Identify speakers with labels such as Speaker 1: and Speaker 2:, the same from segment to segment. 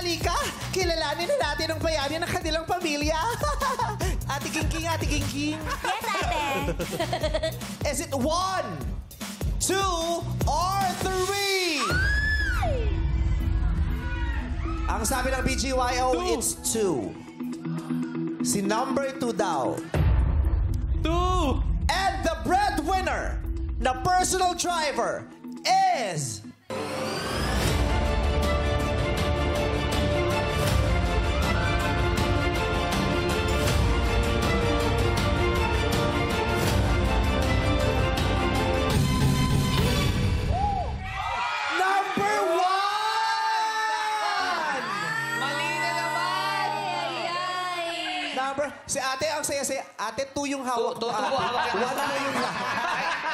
Speaker 1: halika. Kilalanin na natin ang bayani ng kanilang pamilya. Ate King, Ate King.
Speaker 2: Yes, ate.
Speaker 1: Is it 1, 2, or 3? Ang sabi ng BGYO, it's 2. Si number 2 daw.
Speaker 3: 2!
Speaker 1: And the breadwinner na personal driver is... Number 1!
Speaker 3: Mali na naman!
Speaker 1: Number, si ate, ang saya-saya. Ate, 2 yung hawak.
Speaker 3: Two po, hawak yan.
Speaker 1: 1 na yung...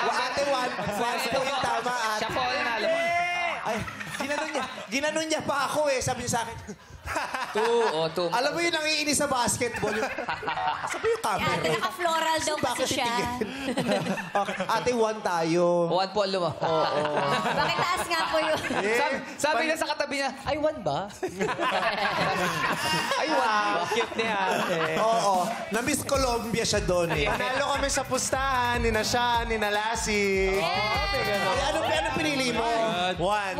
Speaker 1: Ate, 1. 1 po yung tama, ate.
Speaker 3: Siya po ang nanalo.
Speaker 1: Ay, ginanon niya pa ako eh. Sabi niya sa akin,
Speaker 3: 2.
Speaker 1: alam mo yun ang iinis sa basketball. Sabi yung camera.
Speaker 2: Ate, naka-floral daw kasi siya.
Speaker 1: Okay, ate, 1 tayo.
Speaker 3: 1 po, luma. Oo.
Speaker 2: Bakit taas nga po yun?
Speaker 3: Sabi niya sa katabi niya, ay, 1 ba? Ay, 1 ba?
Speaker 4: Cute ni ate.
Speaker 1: Oo. Na-miss Colombia siya doon eh.
Speaker 4: Panalo kami sa pustahan, ni na siya, ni na Lassie.
Speaker 1: Ay, ano pinili mo?
Speaker 4: 1.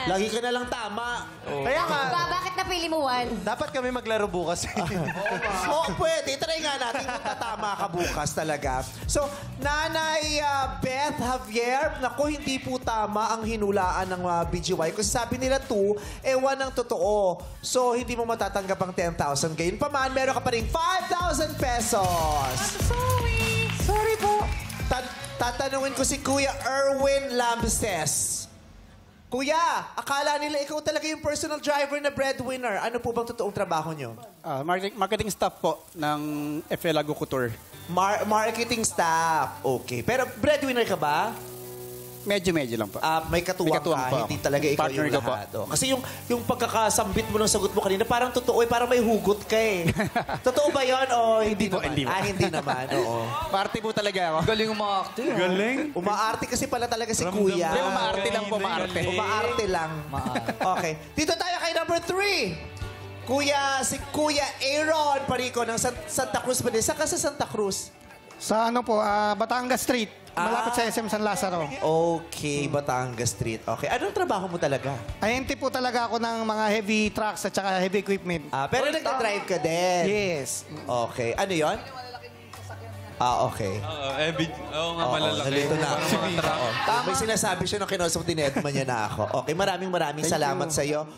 Speaker 1: Lagi ka na lang tama.
Speaker 4: Kaya nga,
Speaker 2: Bakit napili mo 1?
Speaker 4: dapat kami maglaro bukas.
Speaker 1: Oo, pwede. Try nga natin kung tatama ka bukas talaga. So, Nanay Beth Javier, naku, hindi po tama ang hinulaan ng BGY. Kasi sabi nila 2, 1 ang totoo. So, hindi mo matatanggap ang 10,000. Gayon pa man, meron ka pa rin 5,000 pesos. Sorry po. Tatanungin ko si Kuya Erwin Lambestes. Kuya, akala nila ikaw talaga yung personal driver na breadwinner. Ano po bang totoong trabaho nyo?
Speaker 5: Marketing staff po ng FL Agriculture.
Speaker 1: Marketing staff. Okay. Pero breadwinner ka ba?
Speaker 5: Medyo lang po.
Speaker 1: May katuwang
Speaker 5: May katuwang
Speaker 1: ka,
Speaker 5: po
Speaker 1: hindi
Speaker 5: ako.
Speaker 1: talaga ikaw
Speaker 5: Partner
Speaker 1: yung
Speaker 5: ko po.
Speaker 1: lahat. Oh. Kasi yung pagkakasambit mo ng sagot mo kanina, parang totoo eh, parang may hugot ka eh. Totoo ba yun o hindi
Speaker 5: po,
Speaker 1: naman?
Speaker 5: hindi po.
Speaker 1: Hindi naman, oo.
Speaker 5: Party po talaga ako.
Speaker 3: Galing umakti.
Speaker 4: Galing.
Speaker 1: Umaarte kasi pala talaga si Kuya.
Speaker 5: Hindi, umaarte lang po, umaarte.
Speaker 1: Umaarte lang. Okay. Dito tayo kay number 3. Kuya, si Kuya Aaron Parico ng Santa Cruz ba din? Saan ka sa Santa Cruz?
Speaker 6: Sa ano po, Batangas Street. Malapit sa SM San Lazaro.
Speaker 1: Okay, Batangas Street. Okay. Anong trabaho mo talaga?
Speaker 6: INT po talaga ako ng mga heavy trucks at saka heavy equipment.
Speaker 1: Pero nagka-drive ka din?
Speaker 6: Yes.
Speaker 1: Okay. Ano yon? Okay.
Speaker 4: Oo nga, malalaki.
Speaker 1: Nalito na ako. May sinasabi siya nung kinusap din Edma niya na ako. Okay, maraming salamat sa iyo.